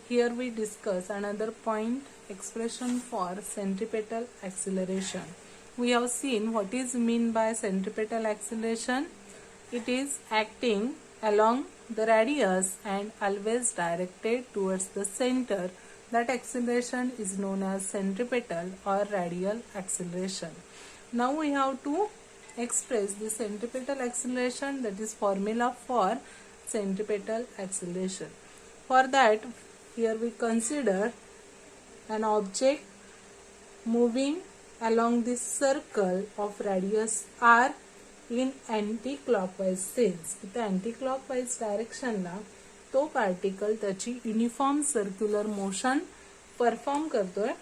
Here we discuss another point, expression for centripetal acceleration. We have seen what is mean by centripetal acceleration. It is acting along the radius and always directed towards the center. That acceleration is known as centripetal or radial acceleration. Now we have to express the centripetal acceleration, that is formula for centripetal acceleration. For that, here we consider an object moving along this circle of radius r in anti-clockwise sense. इथे anti-clockwise direction ला तो particle त्याची uniform circular motion perform करतोय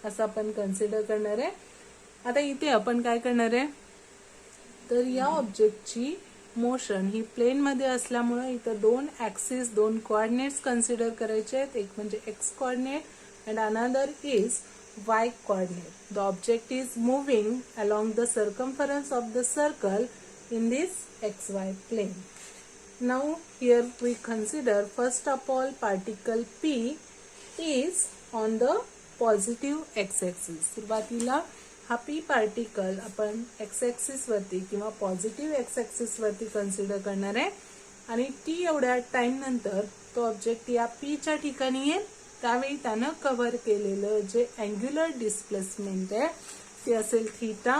असं आपण consider करणार आहे. आता इथे आपण काय करणार आहे, तर या ऑब्जेक्टची मोशन ही प्लेन मध्ये असल्यामुळे इथं दोन ऍक्सिस, दोन कोऑर्डिनेट्स कन्सिडर करायचे आहेत. एक म्हणजे x coordinate and another is y coordinate. The object is moving along the circumference of the circle in this xy plane. Now here we consider first of all particle P is on the positive x-axis. सुरुवातीला हा P particle आपण x-axis वरती किंवा positive x-axis वरती consider करणार आहे आणि t एवढ्या टाइम नंतर तो ऑब्जेक्ट या P च्या ठिकाणी येईल. त्यावेळी त्यानं कव्हर केलेलं जे अँग्युलर डिस्प्लेसमेंट आहे ते असेल theta.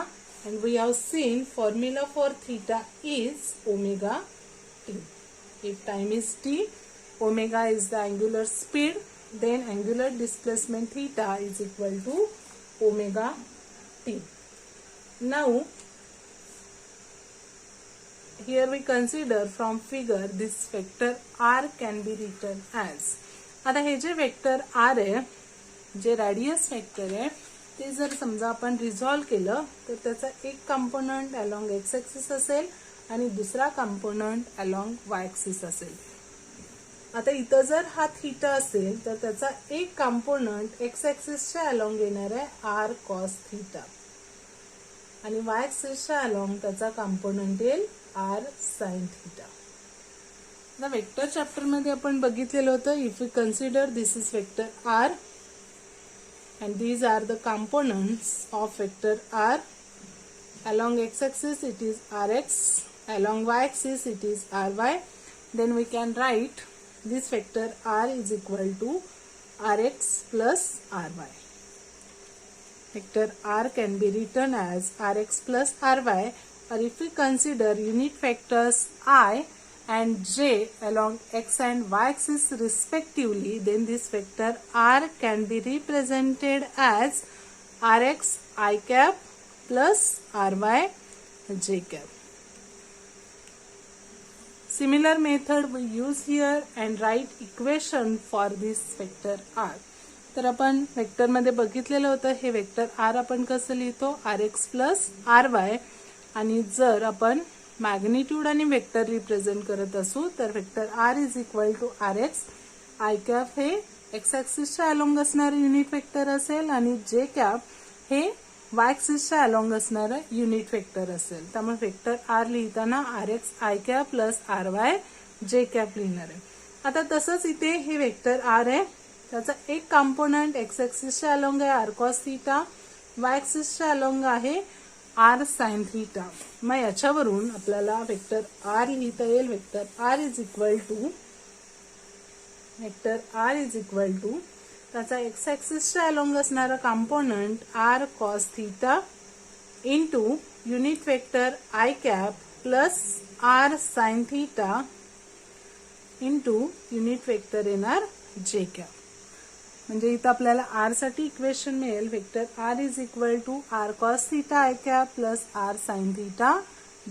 And we have seen formula for theta is omega T. If time is T, omega is the angular speed, then angular displacement theta is equal to omega T. Now here we consider from figure this vector r can be written as. आता हे जे vector R आहे, जे radius vector आहे, ते जर समजा आपण रिझॉल्व केलं तर त्याचा एक कंपोनंट अलॉंग एक्स ऍक्सिस असेल आणि दुसरा कंपोनंट अलॉंग वाय ऍक्सिस असेल. आता इथं जर हा थीटा असेल तर त्याचा एक कंपोनंट एक्स ऍक्सिसच्या अलॉंग येणार आहे आर कॉस थीटा आणि वाय ऍक्सिसच्या अलॉंग त्याचा कंपोनंट येईल आर साइन थीटा. आता वेक्टर चॅप्टर मध्ये आपण बघितलेलं होतं, if we consider this is vector R and these are the components of vector R. along x axis it is rx, along y axis it is ry. Then we can write this vector r is equal to rx plus ry. Vector r can be written as rx plus ry, or if we consider unit vectors I and j along x and y axis respectively, then this vector r can be represented as rx I cap plus ry j cap. Similar method we use here and write equation for this vector r. तर आपण vector मध्ये बघितलेलं होतं, हे vector r आपण कसं लिहितो, rx plus ry. आणि जर आपण मॅग्निट्यूड आणि वेक्टर रिप्रेझेंट करत असू तर vector R is equal to R X. I cap हे एक्स ऍक्सिसच्या अलॉंग असणारे युनिट वेक्टर असेल आणि जे कॅप हे वाय ऍक्सिसच्या अलॉंग असणारं युनिट वेक्टर असेल. त्यामुळे वेक्टर आर लिहिताना R X I cap plus R Y J cap लिहिणार आहे. आता तसंच इथे हे वेक्टर आर आहे, त्याचा एक कंपोनंट एक्स ऍक्सिसच्या अलॉंग आहे आर कॉस थीटा, वाय ऍक्सिसच्या अलॉंग आहे आर साइन थीटा. मग याच्यावरून आपल्याला वेक्टर आर लिहिता येईल. Vector R is equal to त्याचा एक्स ऍक्सिसच्या अलॉंग असणारा component R cos theta into unit vector I cap plus R sine theta into unit vector येणार जे कॅप. म्हणजे इथं आपल्याला आर साठी इक्वेशन मिळेल vector R is equal to R cos theta I cap plus R sine theta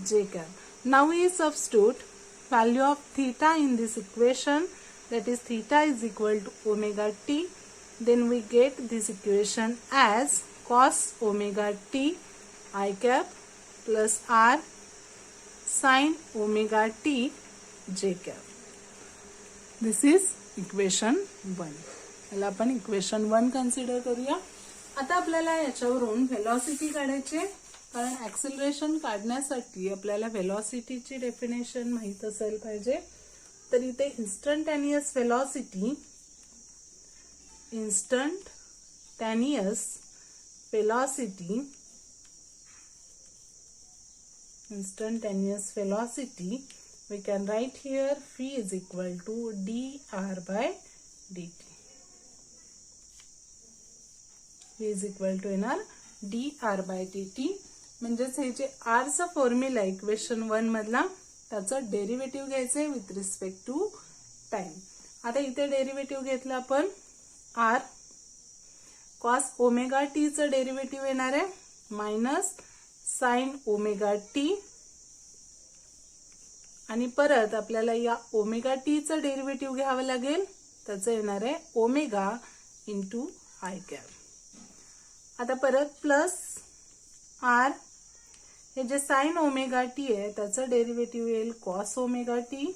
J cap. Now we substitute value of theta in this equation, that is theta is equal to omega t. Then we get this equation as cos omega t I cap plus r sin omega t j cap. This is equation 1. याला आपण equation 1 consider करूया. आता आपल्याला याच्यावरून velocity काढायची, कारण acceleration काढण्यासाठी आपल्याला व्हेलॉसिटीची डेफिनेशन माहित असायला पाहिजे. तर इथे instantaneous velocity instantaneous velocity we can write here v is equal to dr by dt. v is equal to येणार dr by dt. म्हणजेच हे जे r चा फॉर्म्युला इक्वेशन 1 मधला त्याचं डेरिव्हेटिव्ह घ्यायचे विथ रिस्पेक्ट टू टाइम. आता इथे डेरिव्हेटिव्ह घेतलं आपण r cos ओमेगा t चं डेरिव्हेटिव्ह येणार आहे मायनस sin ओमेगा t आणि परत आपल्याला या ओमेगा टी चं डेरिव्हेटिव्ह घ्यावं लागेल. त्याचं येणार आहे ओमेगा इंटू आय कॅप. आता परत प्लस आर हे जे साइन ओमेगा टी आहे त्याचं डेरिव्हेटिव्ह येईल कॉस ओमेगा टी.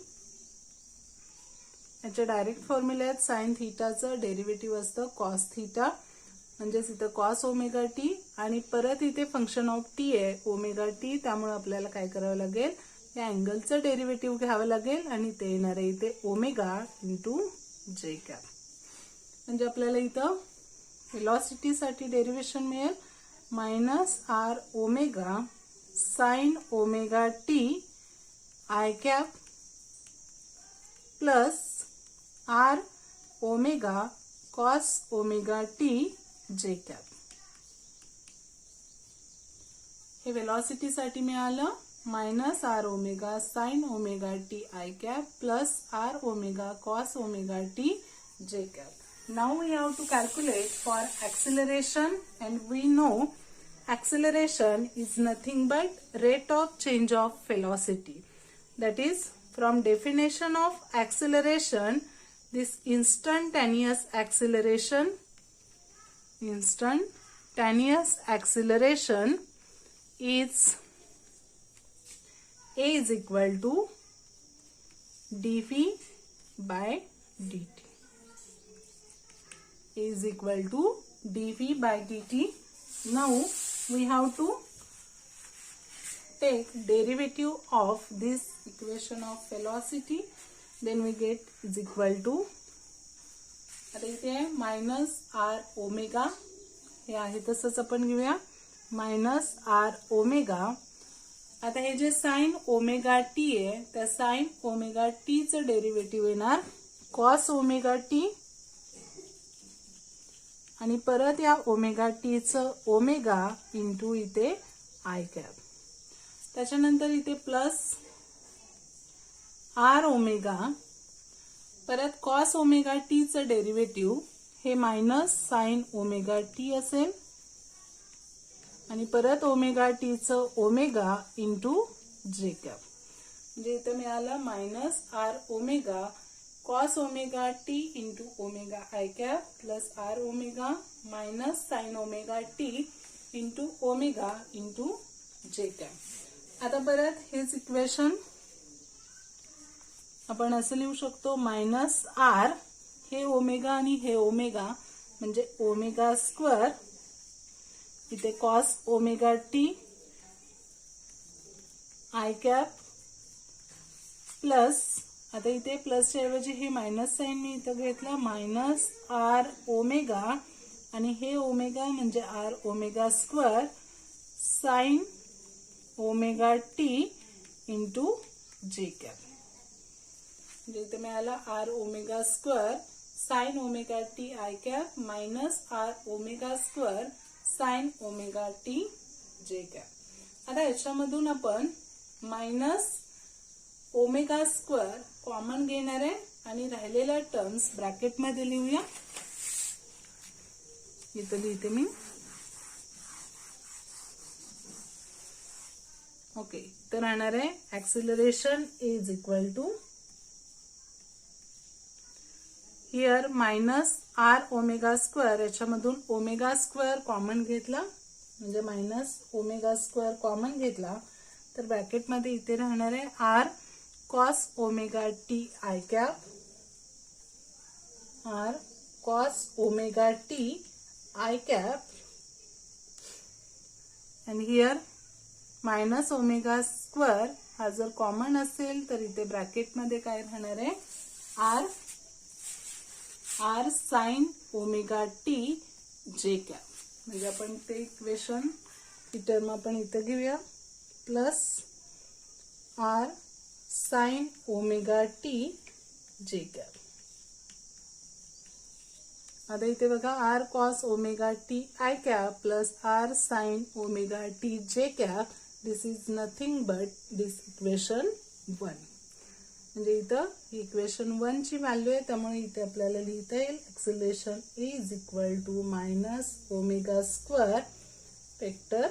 याचे डायरेक्ट फॉर्म्युला आहेत साइन थीटाचं डेरिव्हेटिव्ह असतं कॉस थीटा म्हणजेच इथं कॉस ओमेगा टी आणि परत इथे फंक्शन ऑफ टी आहे ओमेगा टी. त्यामुळे आपल्याला काय करावं लागेल या अँगलचं डेरिव्हेटिव्ह घ्यावं लागेल आणि ते येणार आहे इथे ओमेगा इंटू जे कॅप. म्हणजे आपल्याला इथं वेलॉसिटी साठी डेरिव्हेशन मिळेल minus R omega sine omega T I cap plus R omega cos omega T J cap. हे वेलॉसिटी साठी मिळालं minus R omega sine omega T I cap plus R omega cos omega T J cap. Now we have to calculate for acceleration and we know acceleration is nothing but rate of change of velocity. That is from definition of acceleration this instantaneous acceleration is A is equal to dv by dt. A is equal to dv by dt. Now we have to take derivative of this equation of velocity. Then we get is equal to आता इथे minus R omega हे आहे तसंच आपण घेऊया minus R omega. आता हे जे साइन ओमेगा टी आहे त्या साइन ओमेगा टी चं डेरिव्हेटिव्ह येणार कॉस ओमेगा टी आणि परत या ओमेगा टी चं ओमेगा इंटू इथे आय कॅप. त्याच्यानंतर इथे प्लस आर ओमेगा परत कॉस ओमेगा टी चं डेरिव्हेटिव्ह हे मायनस साइन ओमेगा टी असेल आणि परत ओमेगा टी चं ओमेगा इंटू जे कॅप. म्हणजे इथे मिळालं minus R omega cos omega T into omega I cap plus R omega minus sine omega T into omega into J cap. आता परत हेच इक्वेशन आपण असं लिहू शकतो मायनस आर हे ओमेगा आणि हे ओमेगा म्हणजे ओमेगा स्क्वेअर इथे cos omega T I cap plus आता इथे प्लसच्या ऐवजी हे मायनस साइन मी इथं घेतला मायनस आर ओमेगा आणि हे ओमेगा म्हणजे R omega square sine omega T into J cap. म्हणजे इथे मिळाला R omega square sine omega T I cap minus R omega square sine omega T J cap. आता याच्यामधून आपण मायनस ओमेगा स्क्वेअर कॉमन घेणार आहे आणि राहिलेल्या टर्म्स ब्रॅकेट मध्ये लिहूया. इथं लिहिते मी ओके. तर राहणार आहे acceleration is equal to here minus R omega square याच्यामधून ओमेगा स्क्वेअर कॉमन घेतला म्हणजे मायनस ओमेगा स्क्वेअर कॉमन घेतला तर ब्रॅकेट मध्ये इथे राहणार आहे R cos omega T I cap R cos omega T I cap and here minus omega square हा जर कॉमन असेल तर इथे ब्रॅकेट मध्ये काय राहणार आहे R r sin omega t j cap. म्हणजे आपण ते इक्वेशन ही टर्म आपण इथे घेऊया plus r sin omega t j cap. आता इथे बघा r cos omega t I cap plus r sin omega t j cap. This is nothing but this equation 1. म्हणजे इथं इक्वेशन 1 ची व्हॅल्यू आहे, त्यामुळे इथे आपल्याला लिहिता येईल acceleration A is equal to minus omega square vector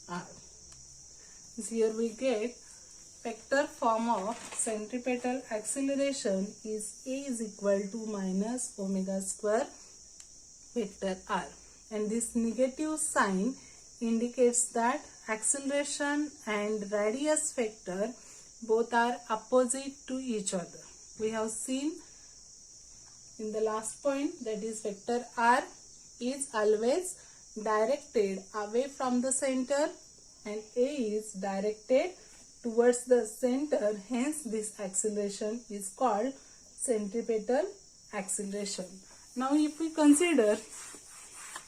r. Here we get vector form of centripetal acceleration is A is equal to minus omega square vector r, and this negative sign indicates that acceleration and radius vector both are opposite to each other. We have seen in the last point that is vector r is always directed away from the center and A is directed towards the center, hence this acceleration is called centripetal acceleration. Now if we consider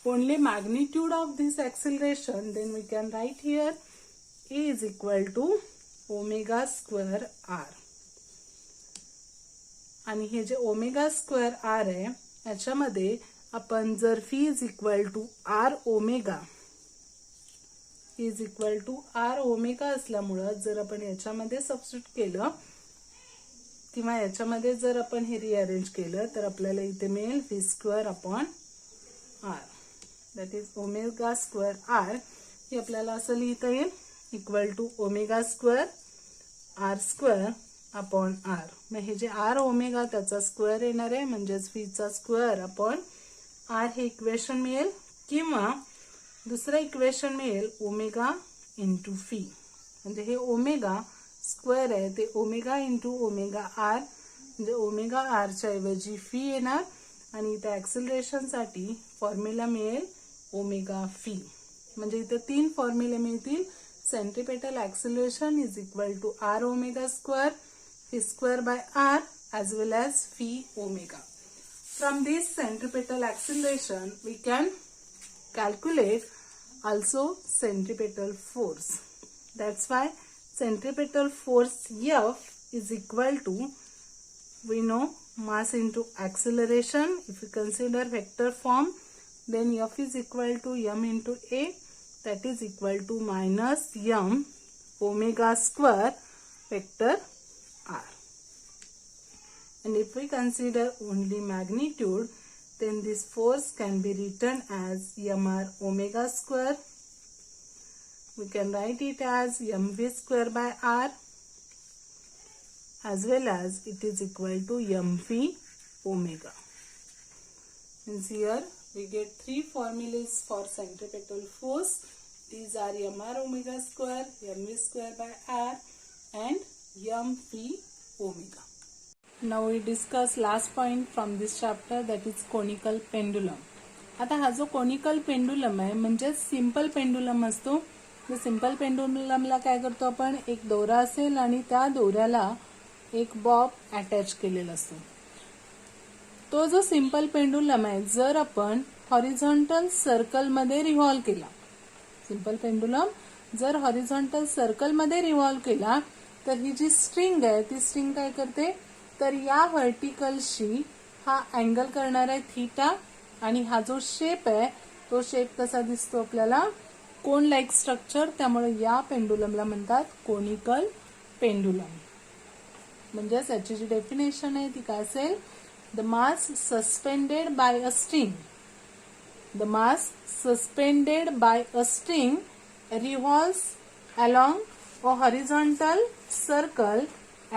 only magnitude of this acceleration, then we can write here A is equal to omega square r. आणि हे जे omega square r आहे याच्यामध्ये आपण जर v is equal to r omega असल्यामुळं जर आपण याच्यामध्ये सबस्टिट्यूट केलं किंवा याच्यामध्ये जर आपण हे रिअरेंज केलं तर आपल्याला इथे मिळेल v square upon r. That is omega square r. हे आपल्याला असं लिहिता येईल equal to omega square r square upon r. मग हे जे r ओमेगा त्याचा स्क्वेअर येणार आहे म्हणजेच v चा स्क्वेअर अपॉन r हे इक्वेशन मिळेल, किंवा दुसरं इक्वेशन मिळेल ओमेगा इंटू v. म्हणजे हे ओमेगा स्क्वेअर आहे ते ओमेगा इंटू ओमेगा r, म्हणजे ओमेगा r च्या ऐवजी v येणार आणि इथे ऍक्सिलरेशन साठी फॉर्म्युला मिळेल ओमेगा v. म्हणजे इथे 3 फॉर्म्युले मिळतील. Centripetal acceleration is equal to r omega square, v square by r as well as v omega. From this centripetal acceleration we can calculate also centripetal force. That's why centripetal force F is equal to, we know, mass into acceleration. If we consider vector form, then F is equal to m into a, that is equal to minus m omega square vector r. And if we consider only magnitude, then this force can be written as mr omega square. We can write it as mv square by r, as well as it is equal to mv omega. And here we get 3 formulas for centripetal force. These are mr omega square, mv square by r and mv omega. Now we discuss last point from this chapter, that is conical pendulum. आता हा जो conical pendulum आहे म्हणजे simple pendulum असतो. Simple पेंडुलमला काय करतो आपण, एक दोरा असेल आणि त्या दोऱ्याला एक बॉब अटॅच केलेला असतो. तो जो सिंपल पेंडुलम आहे जर आपण हॉरिझॉन्टल सर्कल मध्ये रिव्हॉल्व केला, सिंपल पेंडुलम जर हॉरिझॉन्टल सर्कल मध्ये रिव्हॉल्व केला तर ही जी स्ट्रिंग आहे ती स्ट्रिंग काय करते, तर या व्हर्टिकलशी हा अँगल करणार आहे थीटा, आणि हा जो शेप आहे तो शेप कसा दिसतो आपल्याला, कोन लाईक स्ट्रक्चर. त्यामुळे या पेंडुलमला म्हणतात कोनिकल पेंडुलम. म्हणजेच याची जी डेफिनेशन आहे ती काय असेल, the mass suspended by a string, the mass suspended by a string revolves along a horizontal circle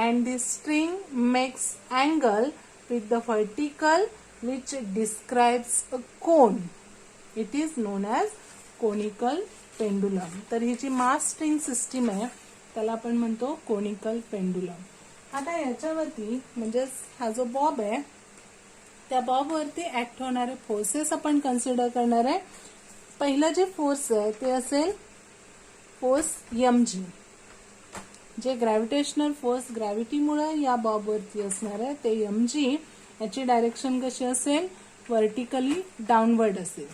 and the string makes angle with the vertical which describes a cone. It is known as conical pendulum. तर ही जी मास string system आहे त्याला आपण म्हणतो conical pendulum. आता याच्यावरती म्हणजे हा जो बॉब आहे त्या बॉब वरती ऍक्ट होणारे फोर्सेस आपण कन्सिडर करणार आहे. पहिलं जे फोर्स आहे ते असेल फोर्स mg, जे ग्रॅव्हिटेशनल फोर्स ग्रॅव्हिटीमुळे या बॉब वरती असणार आहे ते mg. याची डायरेक्शन कशी असेल, व्हर्टिकली डाउनवर्ड असेल.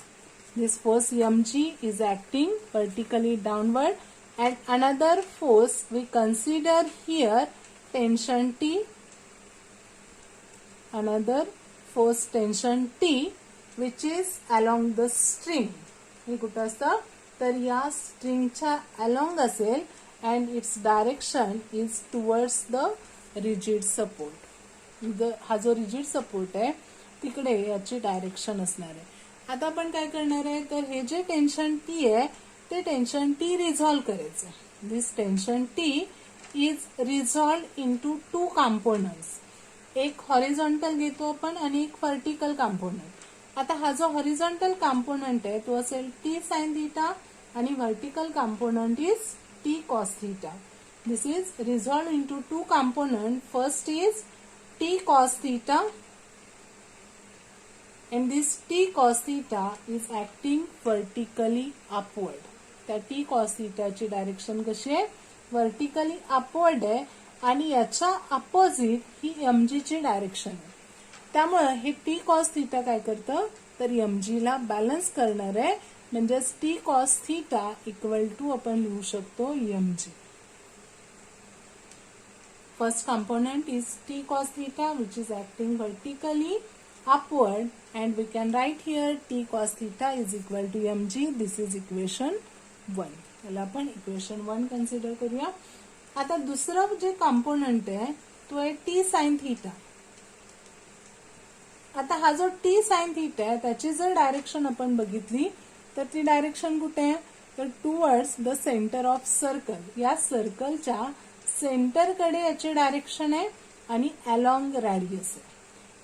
दिस force mg is acting vertically downward, and another force we consider here tension T, another force tension T which is along the string. हे कुठं असतं तर या स्ट्रिंगच्या along असेल and its direction is towards the rigid support. हा जो rigid support आहे तिकडे याची डायरेक्शन असणार आहे. आता आपण काय करणार आहे तर हे जे टेन्शन टी आहे ते टेन्शन टी रिझॉल्व करायचं. This tension T is resolve into two components. एक हॉरिझॉन्टल घेतो आपण आणि एक व्हर्टिकल कॉम्पोनंट. आता हा जो हॉरिझॉन्टल कॉम्पोनंट आहे तो असेल टी साइन थीटा आणि vertical component is T cos theta. This is resolve into to component. First is T cos theta and this t cos theta is acting vertically upward. त्या t cos theta ची direction कशी आहे, vertically upward आहे आणि याच्या opposite ही mg ची direction आहे. त्यामुळे हे t cos theta काय करतं तर mg ला बॅलन्स करणार आहे. म्हणजेच t cos theta equal to आपण लिहू शकतो mg. First component is t cos theta which is acting vertically upward, and we can write here t cos theta is equal to mg. This is equation 1. याला आपण equation 1 consider करूया. आता दुसरं जे component आहे तो आहे t sin theta. आता हा जो t sin theta आहे त्याची जर डायरेक्शन आपण बघितली तर ती डायरेक्शन कुठे आहे तर towards the centre of circle. या सर्कलच्या सेंटरकडे याची डायरेक्शन आहे आणि अलॉंग रॅडियस आहे.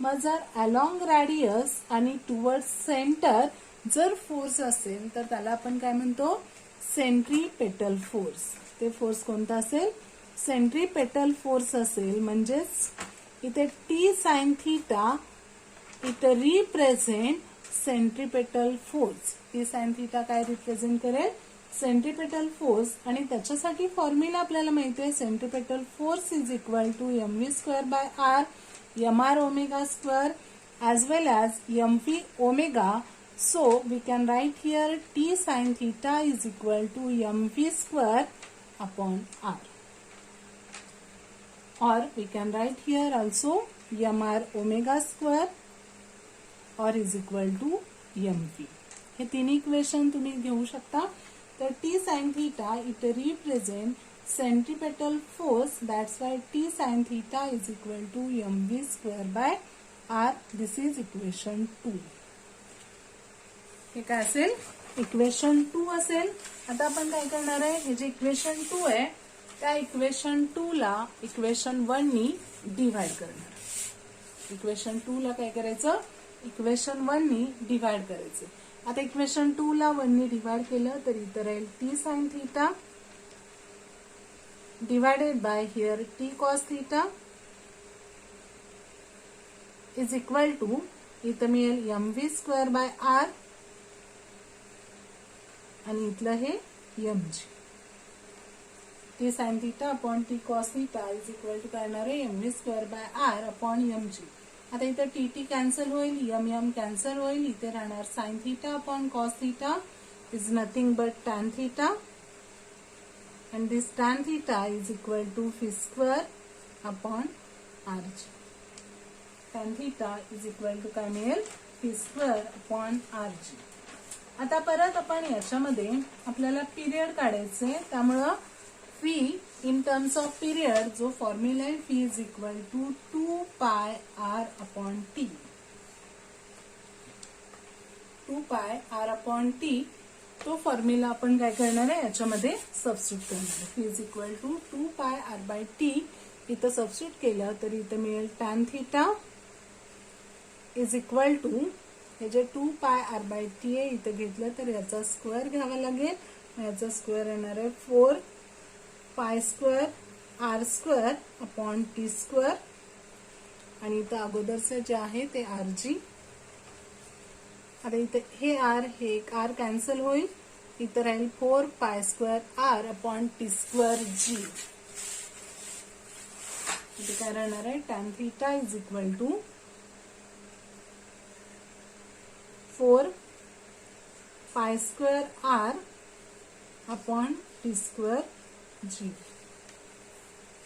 मग जर अलॉंग रॅडियस आणि टुवर्ड सेंटर जर फोर्स असेल तर त्याला आपण काय म्हणतो सेंट्रीपेटल फोर्स. ते फोर्स कोणता असेल सेंट्रीपेटल फोर्स असेल. म्हणजेच इथे टी साइन थीटा इथे represent centripetal force. T sine theta काय रिप्रेझेंट करेल सेंट्रीपेटल फोर्स. आणि त्याच्यासाठी फॉर्म्युला आपल्याला माहिती आहे centripetal force is equal to mv square by R mr omega square as well as mv omega. So we can write here t sin theta is equal to mv square upon r, or we can write here also mr omega square or is equal to mv. हे तीन equation तुम्ही घेऊ शकता. तर t sin theta it represent centripetal force, that's why t sin theta is equal to mv square by r. This is equation 2. हे काय असेल equation 2 असेल. आता आपण काय करणार आहे हे जे इक्वेशन 2 आहे त्या इक्वेशन 2 ला इक्वेशन 1 नी डिवाइड करणार. इक्वेशन 2 ला काय करायचं इक्वेशन 1 नी डिवाइड करायचं. आता इक्वेशन 2 ला 1 नी डिवाइड केलं तर इथं राहील t sin theta divided by here t cos theta is equal to इथं मिळेल mv स्क्वेअर बाय r आणि इथलं हे mg. t sin theta upon t cos theta is equal to काय येणार आहे mv square bye r upon mg. आता इथं tt कॅन्सल होईल m कॅन्सल होईल. इथे राहणार sin theta upon cos theta is nothing but tan theta. And this tan theta is equal to phi square upon rg. Tan theta is equal to काय मिळेल phi square upon rg. आता परत आपण याच्यामध्ये आपल्याला पिरियड काढायचे. त्यामुळं phi in terms of period जो फॉर्म्युला आहे phi is equal to 2 pi r upon t. 2 pi r upon t तो फॉर्म्युला आपण काय करणार आहे याच्यामध्ये सबस्टिट्यूट करणार आहे. phi is equal to 2 pi r by t इथं सबस्टिट्यूट केलं तर इथं मिळेल tan theta is equal to हे जे 2 pi r by t आहे इथं घेतलं तर याचा स्क्वेअर घ्यावा लागेल. याचा स्क्वेअर येणार आहे 4 pi square r square upon t square आणि इथं अगोदरचं जे आहे ते rg. आता इथे हे r हे एक r कॅन्सल होईल. इथं राहील 4 pi square r upon t square g. इथे काय राहणार आहे tan theta is equal to 4 pi square r upon t square g.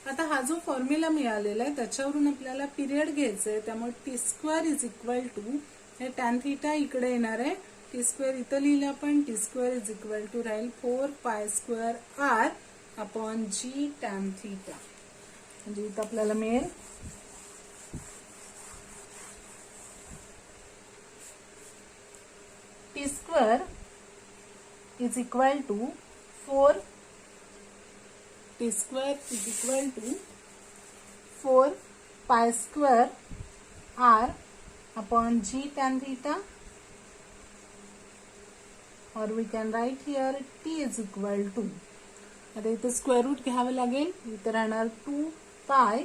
आता हा जो फॉर्म्युला मिळालेला आहे त्याच्यावरून आपल्याला पिरियड घ्यायचा आहे, त्यामुळे T square is equal to, हे टॅन थीटा इकडे येणार आहे, टी स्क्वेअर इथं लिहिलं आपण, T square is equal to राहील 4 pi square R upon G tan theta. म्हणजे इथं आपल्याला मिळेल T square is equal to 4 T square is equal to 4 pi square R upon G tan theta, और we can write here T is equal to, आता इथं square route घ्यावं लागेल, इथं राहणार 2 pi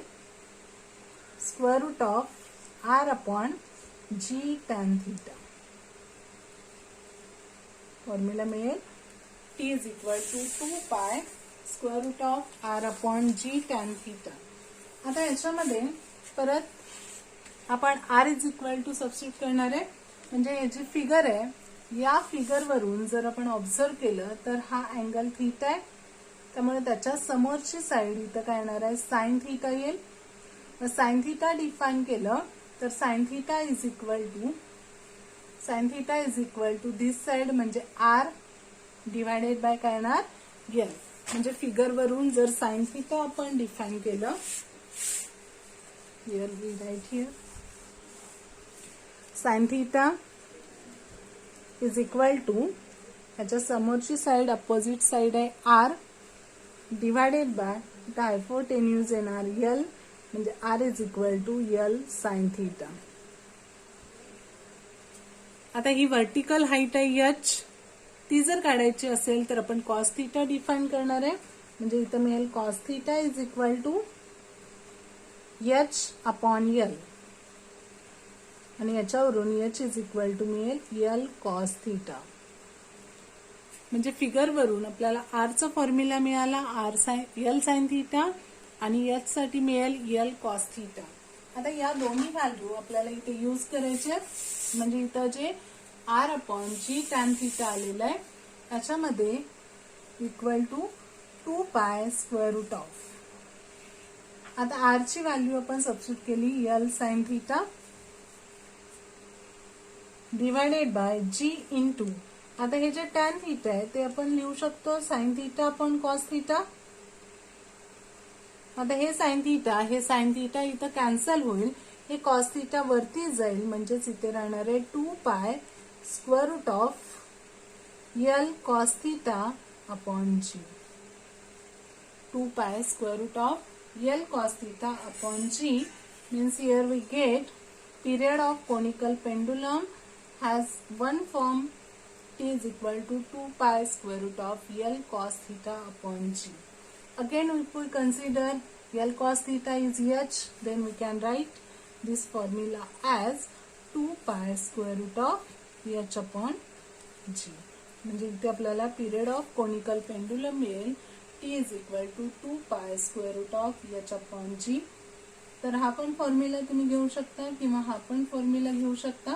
square root of R upon G tan theta. Formula मिळेल T is equal to 2 pi square root of R upon G tan theta. आता याच्यामध्ये परत आपण R is equal to substitute करणार आहे, म्हणजे हे जी फिगर आहे या फिगरवरून जर आपण ऑब्झर्व केलं तर हा अँगल थीटा आहे, त्यामुळे त्याच्या समोरची साईड इथं काय येणार आहे, साइन थीटा येईल. साइन थीटा डिफाइन केलं तर sine theta is equal to this side म्हणजे आर डिवायडेड बाय काय येणार, एल. म्हणजे फिगर वरून जर साइन थीटा आपण डिफाइन केलं, here we write here sine theta is equal to, ह्याच्या समोरची साइड अपोजिट साइड आहे R divided by the hypotenuse येणार एल, म्हणजे R is equal to L sine theta. आता ही व्हर्टिकल हाईट आहे एच, ती जर काढायची असेल तर आपण कॉस थीटा डिफाइन करणार आहे, म्हणजे इथं मिळेल cos theta is equal to H upon L, आणि याच्यावरून एच इज इक्वल टू मिळेल एल कॉस थीटा. म्हणजे फिगर वरून आपल्याला आर चा फॉर्म्युला मिळाला, एल साइन थीटा, आणि एच साठी मिळेल एल कॉस थीटा. आता या दोन्ही व्हॅल्यू आपल्याला इथे यूज करायचे, म्हणजे इथं जे R upon G tan theta आलेलं आहे त्याच्यामध्ये equal to 2 pi square root of, आता आर ची व्हॅल्यू आपण सबस्टिट्यूट केली L sine theta divided by G into, आता हे जे टॅन थीटा आहे ते आपण लिहू शकतो sine theta upon cos theta. आता हे साइन थीटा इथं कॅन्सल होईल, हे कॉस थीटा वरती जाईल, म्हणजेच इथे राहणार आहे 2 pi square root of L cos theta upon G. 2 pi square root of L cos theta upon G means here we get period of conical pendulum has one form, t is equal to 2 pi square root of L cos theta upon g. Again if we consider L cos theta is h, then we can write this formula as 2 pi square root of h upon g. म्हणजे इथे आपल्याला period of conical pendulum मिळेल t is equal to 2 pi square root of h upon g. तर हा पण formula तुम्ही घेऊ शकता किंवा हा पण फॉर्म्युला घेऊ शकता,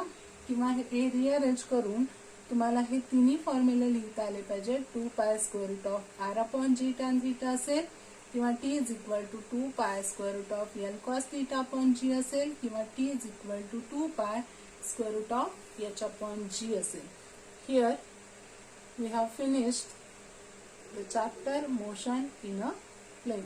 किंवा हे रिअरेंज करून तुम्हाला हे तिन्ही फॉर्म्युले लिहिता आले पाहिजे. 2 pi square root of R upon G tan theta असेल, किंवा T is equal to 2 pi square root of L cos theta upon G असेल, किंवा T is equal to 2 pi square root of H upon G असेल. Here we have finished the chapter motion in a